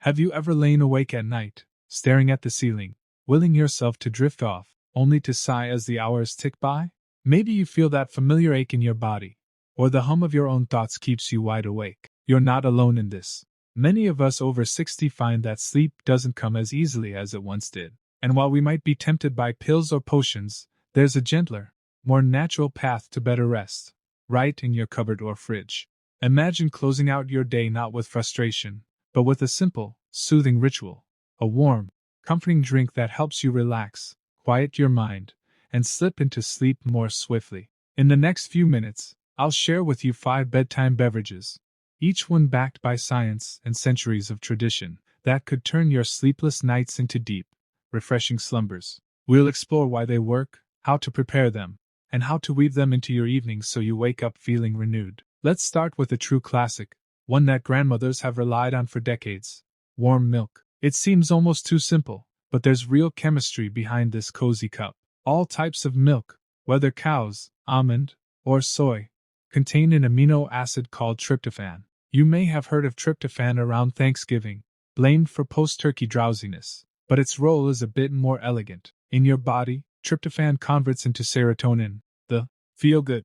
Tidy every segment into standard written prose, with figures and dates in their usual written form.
Have you ever lain awake at night, staring at the ceiling, willing yourself to drift off, only to sigh as the hours tick by? Maybe you feel that familiar ache in your body, or the hum of your own thoughts keeps you wide awake. You're not alone in this. Many of us over 60 find that sleep doesn't come as easily as it once did. And while we might be tempted by pills or potions, there's a gentler, more natural path to better rest, right in your cupboard or fridge. Imagine closing out your day not with frustration, but with a simple, soothing ritual. A warm, comforting drink that helps you relax, quiet your mind, and slip into sleep more swiftly. In the next few minutes, I'll share with you 5 bedtime beverages, each one backed by science and centuries of tradition, that could turn your sleepless nights into deep, refreshing slumbers. We'll explore why they work, how to prepare them, and how to weave them into your evenings so you wake up feeling renewed. Let's start with a true classic, one that grandmothers have relied on for decades: warm milk. It seems almost too simple, but there's real chemistry behind this cozy cup. All types of milk, whether cow's, almond, or soy, contain an amino acid called tryptophan. You may have heard of tryptophan around Thanksgiving, blamed for post-turkey drowsiness, but its role is a bit more elegant. In your body, tryptophan converts into serotonin, the feel-good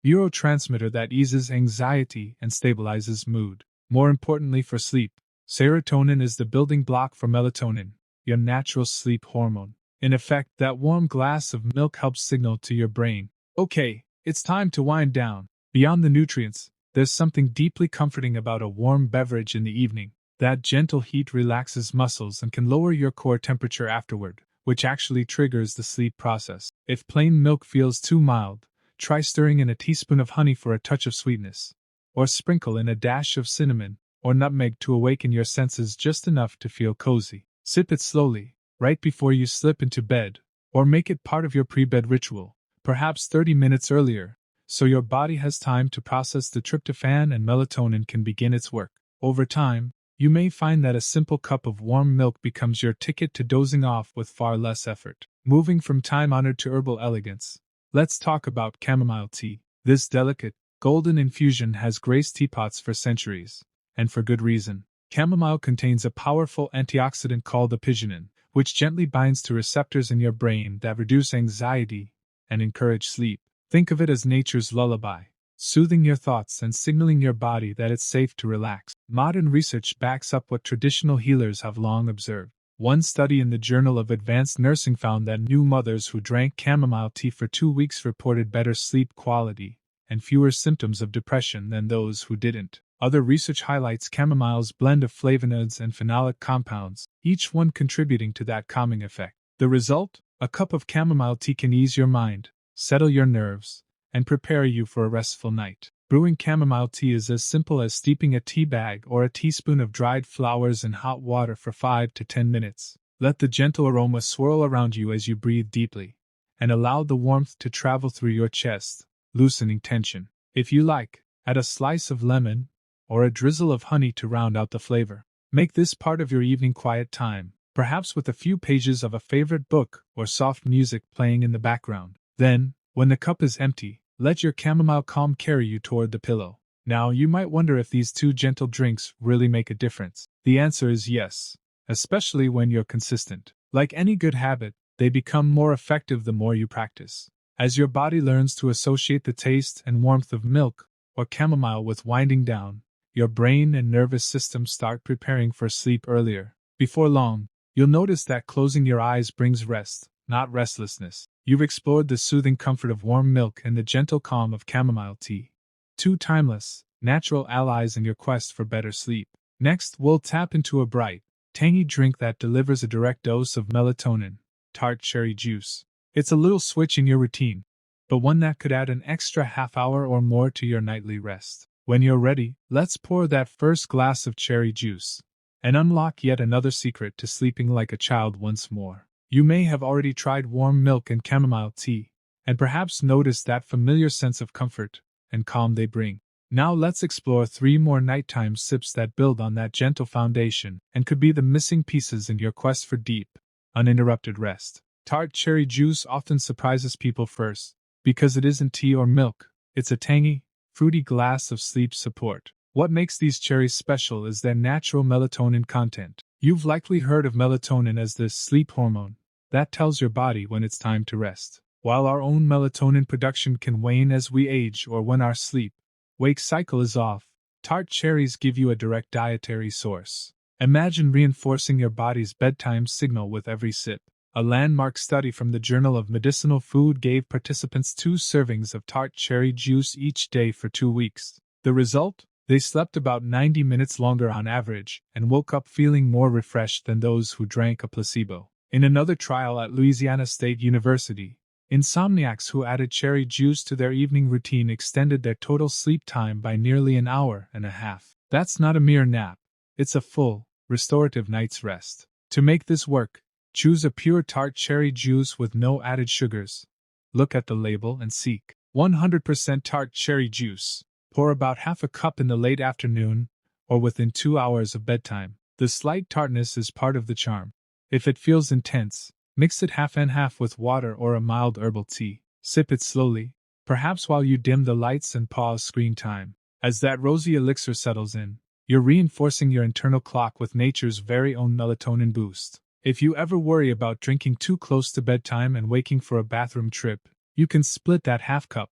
neurotransmitter that eases anxiety and stabilizes mood. More importantly for sleep, serotonin is the building block for melatonin, your natural sleep hormone. In effect, that warm glass of milk helps signal to your brain, okay, it's time to wind down. Beyond the nutrients, there's something deeply comforting about a warm beverage in the evening. That gentle heat relaxes muscles and can lower your core temperature afterward, which actually triggers the sleep process. If plain milk feels too mild, try stirring in a teaspoon of honey for a touch of sweetness, or sprinkle in a dash of cinnamon or nutmeg to awaken your senses just enough to feel cozy. Sip it slowly, right before you slip into bed, or make it part of your pre-bed ritual, perhaps 30 minutes earlier, so your body has time to process the tryptophan and melatonin can begin its work. Over time, you may find that a simple cup of warm milk becomes your ticket to dozing off with far less effort. Moving from time-honored to herbal elegance, let's talk about chamomile tea. This delicate, golden infusion has graced teapots for centuries, and for good reason. Chamomile contains a powerful antioxidant called apigenin, which gently binds to receptors in your brain that reduce anxiety and encourage sleep. Think of it as nature's lullaby, soothing your thoughts and signaling your body that it's safe to relax. Modern research backs up what traditional healers have long observed. One study in the Journal of Advanced Nursing found that new mothers who drank chamomile tea for 2 weeks reported better sleep quality and fewer symptoms of depression than those who didn't. Other research highlights chamomile's blend of flavonoids and phenolic compounds, each one contributing to that calming effect. The result? A cup of chamomile tea can ease your mind, settle your nerves, and prepare you for a restful night. Brewing chamomile tea is as simple as steeping a tea bag or a teaspoon of dried flowers in hot water for 5 to 10 minutes. Let the gentle aroma swirl around you as you breathe deeply, and allow the warmth to travel through your chest, loosening tension. If you like, add a slice of lemon or a drizzle of honey to round out the flavor. Make this part of your evening quiet time, perhaps with a few pages of a favorite book or soft music playing in the background. Then, when the cup is empty, let your chamomile calm carry you toward the pillow. Now, you might wonder if these 2 gentle drinks really make a difference. The answer is yes, especially when you're consistent. Like any good habit, they become more effective the more you practice. As your body learns to associate the taste and warmth of milk or chamomile with winding down, your brain and nervous system start preparing for sleep earlier. Before long, you'll notice that closing your eyes brings rest, not restlessness. You've explored the soothing comfort of warm milk and the gentle calm of chamomile tea, 2 timeless, natural allies in your quest for better sleep. Next, we'll tap into a bright, tangy drink that delivers a direct dose of melatonin: tart cherry juice. It's a little switch in your routine, but one that could add an extra half hour or more to your nightly rest. When you're ready, let's pour that first glass of cherry juice and unlock yet another secret to sleeping like a child once more. You may have already tried warm milk and chamomile tea, and perhaps noticed that familiar sense of comfort and calm they bring. Now let's explore 3 more nighttime sips that build on that gentle foundation and could be the missing pieces in your quest for deep, uninterrupted rest. Tart cherry juice often surprises people first, because it isn't tea or milk, it's a tangy, fruity glass of sleep support. What makes these cherries special is their natural melatonin content. You've likely heard of melatonin as the sleep hormone that tells your body when it's time to rest. While our own melatonin production can wane as we age or when our sleep-wake cycle is off, tart cherries give you a direct dietary source. Imagine reinforcing your body's bedtime signal with every sip. A landmark study from the Journal of Medicinal Food gave participants 2 servings of tart cherry juice each day for 2 weeks. The result? They slept about 90 minutes longer on average and woke up feeling more refreshed than those who drank a placebo. In another trial at Louisiana State University, insomniacs who added cherry juice to their evening routine extended their total sleep time by nearly an hour and a half. That's not a mere nap. It's a full, restorative night's rest. To make this work, choose a pure tart cherry juice with no added sugars. Look at the label and seek 100% tart cherry juice. Pour about half a cup in the late afternoon, or within 2 hours of bedtime. The slight tartness is part of the charm. If it feels intense, mix it half and half with water or a mild herbal tea. Sip it slowly, perhaps while you dim the lights and pause screen time. As that rosy elixir settles in, you're reinforcing your internal clock with nature's very own melatonin boost. If you ever worry about drinking too close to bedtime and waking for a bathroom trip, you can split that half cup.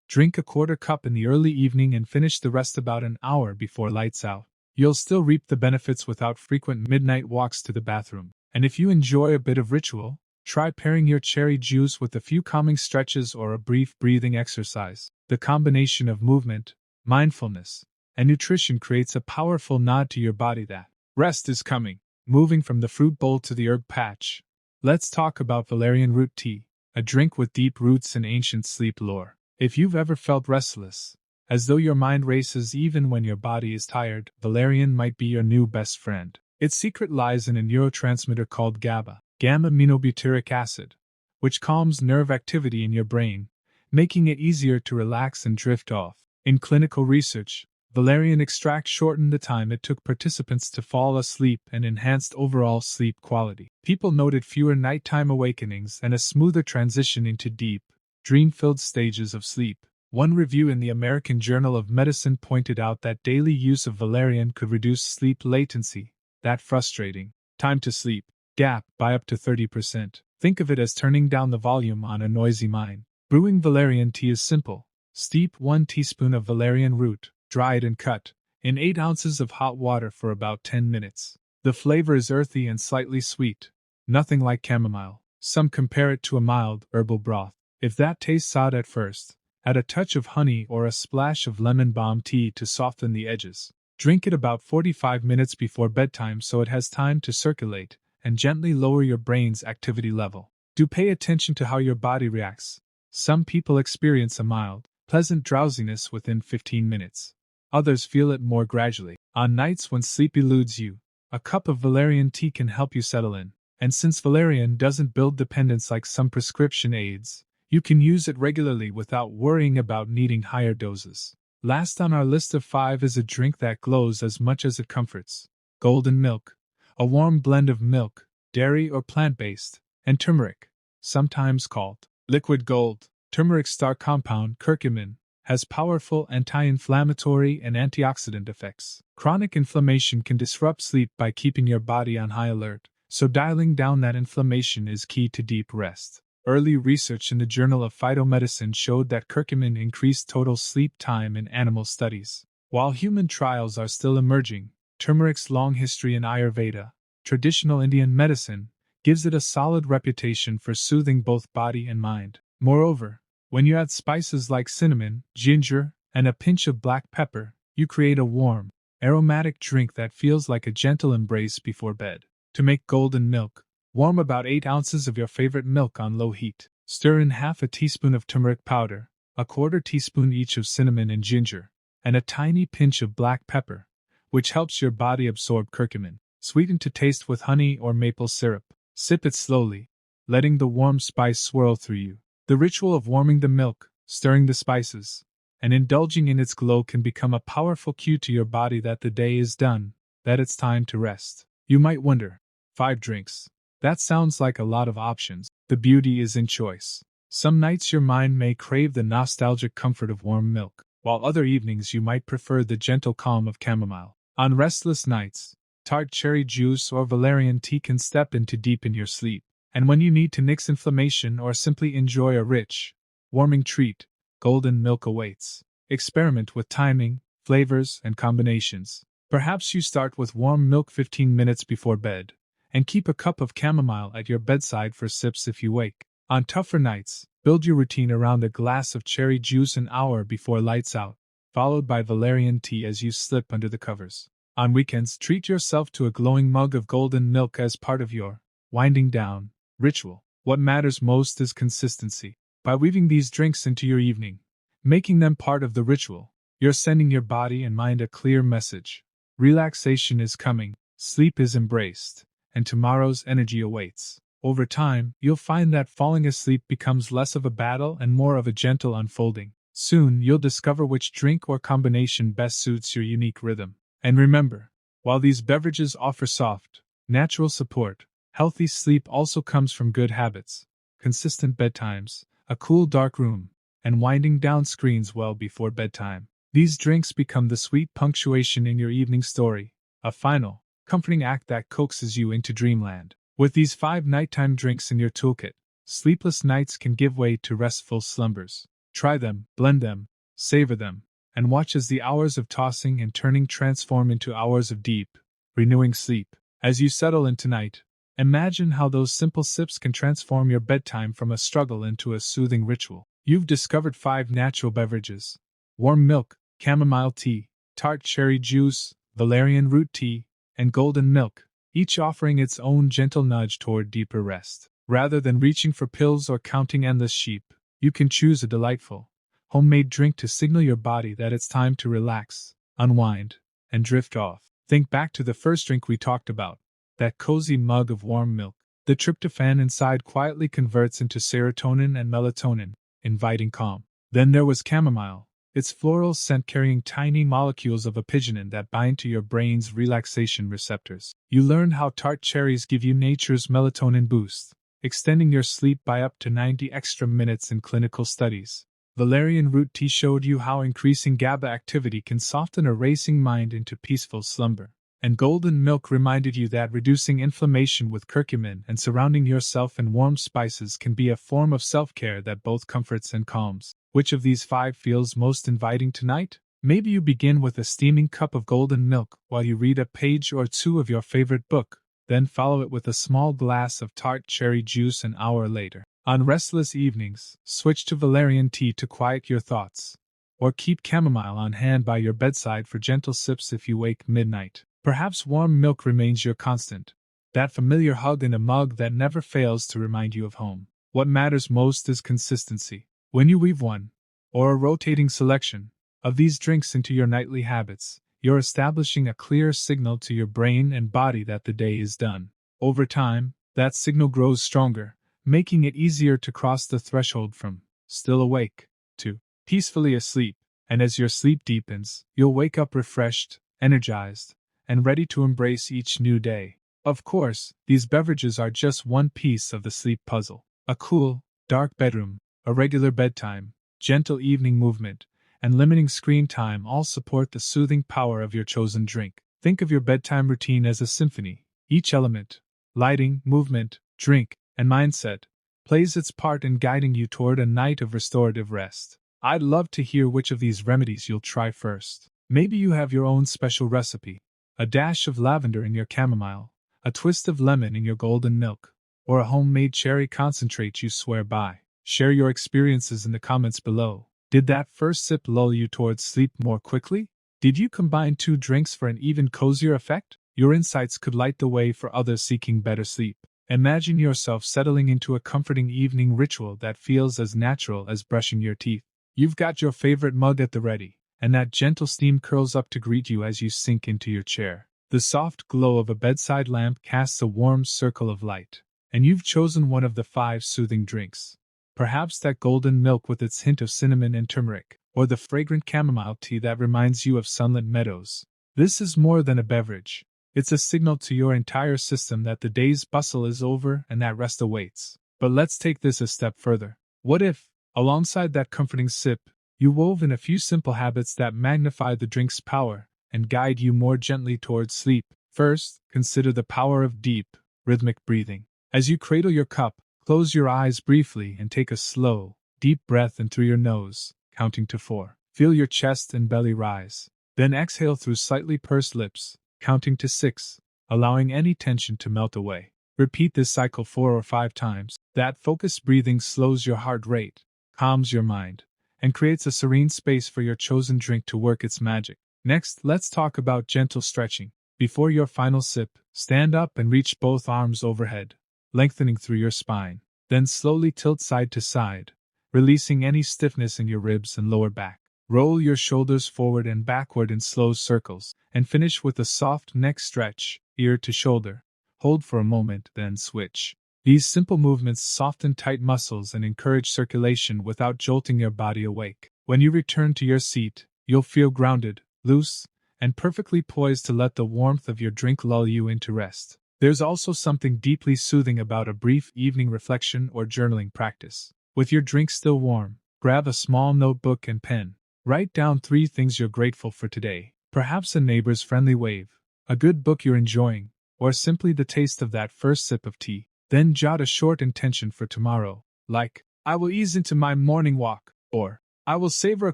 Drink a quarter cup in the early evening and finish the rest about an hour before lights out. You'll still reap the benefits without frequent midnight walks to the bathroom. And if you enjoy a bit of ritual, try pairing your cherry juice with a few calming stretches or a brief breathing exercise. The combination of movement, mindfulness, and nutrition creates a powerful nod to your body that rest is coming. Moving from the fruit bowl to the herb patch, let's talk about valerian root tea, a drink with deep roots in ancient sleep lore. If you've ever felt restless, as though your mind races even when your body is tired, valerian might be your new best friend. Its secret lies in a neurotransmitter called GABA, gamma-aminobutyric acid, which calms nerve activity in your brain, making it easier to relax and drift off. In clinical research, valerian extract shortened the time it took participants to fall asleep and enhanced overall sleep quality. People noted fewer nighttime awakenings and a smoother transition into deep, dream-filled stages of sleep. One review in the American Journal of Medicine pointed out that daily use of valerian could reduce sleep latency, that frustrating time to sleep gap, by up to 30%. Think of it as turning down the volume on a noisy mind. Brewing valerian tea is simple. Steep 1 teaspoon of valerian root, dried and cut, in 8 ounces of hot water for about 10 minutes. The flavor is earthy and slightly sweet, nothing like chamomile. Some compare it to a mild herbal broth. If that tastes odd at first, add a touch of honey or a splash of lemon balm tea to soften the edges. Drink it about 45 minutes before bedtime so it has time to circulate and gently lower your brain's activity level. Do pay attention to how your body reacts. Some people experience a mild, pleasant drowsiness within 15 minutes. Others feel it more gradually. On nights when sleep eludes you, a cup of valerian tea can help you settle in. And since valerian doesn't build dependence like some prescription aids, you can use it regularly without worrying about needing higher doses. Last on our list of 5 is a drink that glows as much as it comforts. Golden milk, a warm blend of milk, dairy or plant-based, and turmeric, sometimes called liquid gold. Turmeric's star compound, curcumin, has powerful anti-inflammatory and antioxidant effects. Chronic inflammation can disrupt sleep by keeping your body on high alert, so dialing down that inflammation is key to deep rest. Early research in the Journal of Phytomedicine showed that curcumin increased total sleep time in animal studies. While human trials are still emerging, turmeric's long history in Ayurveda, traditional Indian medicine, gives it a solid reputation for soothing both body and mind. Moreover, when you add spices like cinnamon, ginger, and a pinch of black pepper, you create a warm, aromatic drink that feels like a gentle embrace before bed. To make golden milk, warm about 8 ounces of your favorite milk on low heat. Stir in half a teaspoon of turmeric powder, a quarter teaspoon each of cinnamon and ginger, and a tiny pinch of black pepper, which helps your body absorb curcumin. Sweeten to taste with honey or maple syrup. Sip it slowly, letting the warm spice swirl through you. The ritual of warming the milk, stirring the spices, and indulging in its glow can become a powerful cue to your body that the day is done, that it's time to rest. You might wonder, 5 drinks. That sounds like a lot of options. The beauty is in choice. Some nights your mind may crave the nostalgic comfort of warm milk. while other evenings you might prefer the gentle calm of chamomile. On restless nights, tart cherry juice or valerian tea can step in to deepen your sleep. And when you need to nix inflammation or simply enjoy a rich, warming treat, golden milk awaits. Experiment with timing, flavors, and combinations. Perhaps you start with warm milk 15 minutes before bed, and keep a cup of chamomile at your bedside for sips if you wake. On tougher nights, build your routine around a glass of cherry juice an hour before lights out, followed by valerian tea as you slip under the covers. On weekends, treat yourself to a glowing mug of golden milk as part of your winding down ritual. What matters most is consistency. By weaving these drinks into your evening, making them part of the ritual, you're sending your body and mind a clear message. Relaxation is coming, sleep is embraced, and tomorrow's energy awaits. Over time, you'll find that falling asleep becomes less of a battle and more of a gentle unfolding. Soon, you'll discover which drink or combination best suits your unique rhythm. And remember, while these beverages offer soft, natural support, healthy sleep also comes from good habits, consistent bedtimes, a cool dark room, and winding down screens well before bedtime. These drinks become the sweet punctuation in your evening story, a final, comforting act that coaxes you into dreamland. With these 5 nighttime drinks in your toolkit, sleepless nights can give way to restful slumbers. Try them, blend them, savor them, and watch as the hours of tossing and turning transform into hours of deep, renewing sleep. As you settle in tonight, imagine how those simple sips can transform your bedtime from a struggle into a soothing ritual. You've discovered 5 natural beverages: warm milk, chamomile tea, tart cherry juice, valerian root tea, and golden milk, each offering its own gentle nudge toward deeper rest. Rather than reaching for pills or counting endless sheep, you can choose a delightful, homemade drink to signal your body that it's time to relax, unwind, and drift off. Think back to the first drink we talked about, that cozy mug of warm milk. The tryptophan inside quietly converts into serotonin and melatonin, inviting calm. Then there was chamomile, its floral scent carrying tiny molecules of apigenin that bind to your brain's relaxation receptors. You learned how tart cherries give you nature's melatonin boost, extending your sleep by up to 90 extra minutes in clinical studies. Valerian root tea showed you how increasing GABA activity can soften a racing mind into peaceful slumber. And golden milk reminded you that reducing inflammation with curcumin and surrounding yourself in warm spices can be a form of self-care that both comforts and calms. Which of these 5 feels most inviting tonight? Maybe you begin with a steaming cup of golden milk while you read a page or 2 of your favorite book, then follow it with a small glass of tart cherry juice an hour later. On restless evenings, switch to valerian tea to quiet your thoughts, or keep chamomile on hand by your bedside for gentle sips if you wake midnight. Perhaps warm milk remains your constant, that familiar hug in a mug that never fails to remind you of home. What matters most is consistency. When you weave one, or a rotating selection, of these drinks into your nightly habits, you're establishing a clear signal to your brain and body that the day is done. Over time, that signal grows stronger, making it easier to cross the threshold from still awake to peacefully asleep. And as your sleep deepens, you'll wake up refreshed, energized, and ready to embrace each new day. Of course, these beverages are just one piece of the sleep puzzle. A cool, dark bedroom, a regular bedtime, gentle evening movement, and limiting screen time all support the soothing power of your chosen drink. Think of your bedtime routine as a symphony. Each element, lighting, movement, drink, and mindset, plays its part in guiding you toward a night of restorative rest. I'd love to hear which of these remedies you'll try first. Maybe you have your own special recipe. A dash of lavender in your chamomile, a twist of lemon in your golden milk, or a homemade cherry concentrate you swear by. Share your experiences in the comments below. Did that first sip lull you towards sleep more quickly? Did you combine 2 drinks for an even cozier effect? Your insights could light the way for others seeking better sleep. Imagine yourself settling into a comforting evening ritual that feels as natural as brushing your teeth. You've got your favorite mug at the ready, and that gentle steam curls up to greet you as you sink into your chair. The soft glow of a bedside lamp casts a warm circle of light, and you've chosen one of the 5 soothing drinks. Perhaps that golden milk with its hint of cinnamon and turmeric, or the fragrant chamomile tea that reminds you of sunlit meadows. This is more than a beverage. It's a signal to your entire system that the day's bustle is over and that rest awaits. But let's take this a step further. What if, alongside that comforting sip, You wove in a few simple habits that magnify the drink's power and guide you more gently towards sleep. First, consider the power of deep, rhythmic breathing. As you cradle your cup, close your eyes briefly and take a slow, deep breath in through your nose, counting to 4. Feel your chest and belly rise. Then exhale through slightly pursed lips, counting to 6, allowing any tension to melt away. Repeat this cycle 4 or 5 times. That focused breathing slows your heart rate, calms your mind, and creates a serene space for your chosen drink to work its magic. Next, let's talk about gentle stretching. Before your final sip, stand up and reach both arms overhead, lengthening through your spine. Then slowly tilt side to side, releasing any stiffness in your ribs and lower back. Roll your shoulders forward and backward in slow circles, and finish with a soft neck stretch, ear to shoulder. Hold for a moment, then switch. These simple movements soften tight muscles and encourage circulation without jolting your body awake. When you return to your seat, you'll feel grounded, loose, and perfectly poised to let the warmth of your drink lull you into rest. There's also something deeply soothing about a brief evening reflection or journaling practice. With your drink still warm, grab a small notebook and pen. Write down 3 things you're grateful for today, perhaps a neighbor's friendly wave, a good book you're enjoying, or simply the taste of that first sip of tea. Then jot a short intention for tomorrow, like, I will ease into my morning walk, or, I will savor a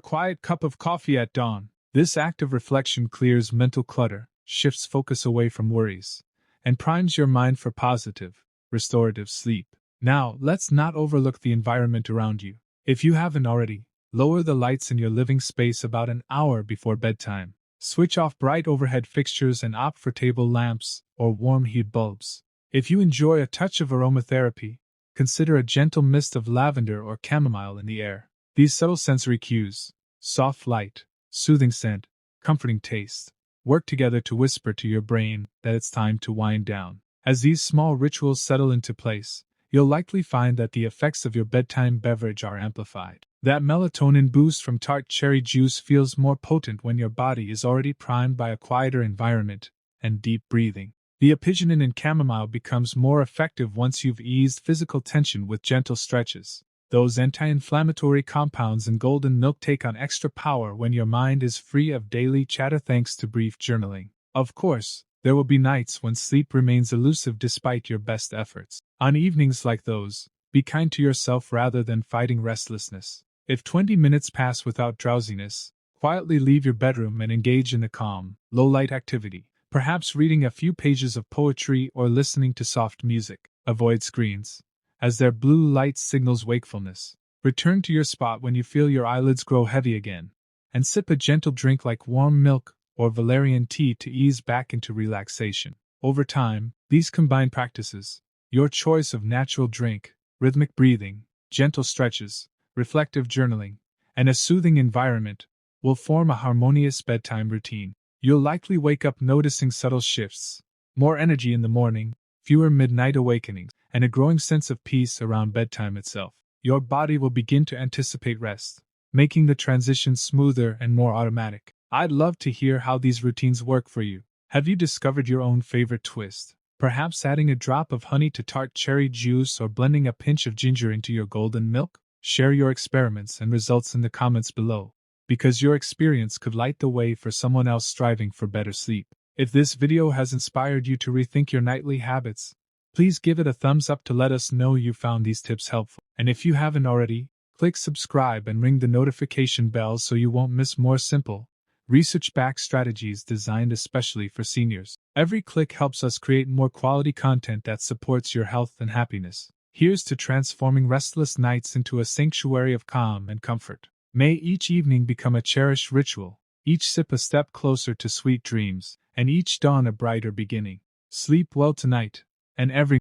quiet cup of coffee at dawn. This act of reflection clears mental clutter, shifts focus away from worries, and primes your mind for positive, restorative sleep. Now, let's not overlook the environment around you. If you haven't already, lower the lights in your living space about an hour before bedtime. Switch off bright overhead fixtures and opt for table lamps or warm-hued bulbs. If you enjoy a touch of aromatherapy, consider a gentle mist of lavender or chamomile in the air. These subtle sensory cues, soft light, soothing scent, comforting taste, work together to whisper to your brain that it's time to wind down. As these small rituals settle into place, you'll likely find that the effects of your bedtime beverage are amplified. That melatonin boost from tart cherry juice feels more potent when your body is already primed by a quieter environment and deep breathing. The apigenin in chamomile becomes more effective once you've eased physical tension with gentle stretches. Those anti-inflammatory compounds in golden milk take on extra power when your mind is free of daily chatter thanks to brief journaling. Of course, there will be nights when sleep remains elusive despite your best efforts. On evenings like those, be kind to yourself rather than fighting restlessness. If 20 minutes pass without drowsiness, quietly leave your bedroom and engage in a calm, low-light activity, perhaps reading a few pages of poetry or listening to soft music. Avoid screens, as their blue light signals wakefulness. Return to your spot when you feel your eyelids grow heavy again, and sip a gentle drink like warm milk or valerian tea to ease back into relaxation. Over time, these combined practices, your choice of natural drink, rhythmic breathing, gentle stretches, reflective journaling, and a soothing environment, will form a harmonious bedtime routine. You'll likely wake up noticing subtle shifts, more energy in the morning, fewer midnight awakenings, and a growing sense of peace around bedtime itself. Your body will begin to anticipate rest, making the transition smoother and more automatic. I'd love to hear how these routines work for you. Have you discovered your own favorite twist? Perhaps adding a drop of honey to tart cherry juice or blending a pinch of ginger into your golden milk? Share your experiments and results in the comments below, because your experience could light the way for someone else striving for better sleep. If this video has inspired you to rethink your nightly habits, please give it a thumbs up to let us know you found these tips helpful. And if you haven't already, click subscribe and ring the notification bell so you won't miss more simple, research-backed strategies designed especially for seniors. Every click helps us create more quality content that supports your health and happiness. Here's to transforming restless nights into a sanctuary of calm and comfort. May each evening become a cherished ritual, each sip a step closer to sweet dreams, and each dawn a brighter beginning. Sleep well tonight, and every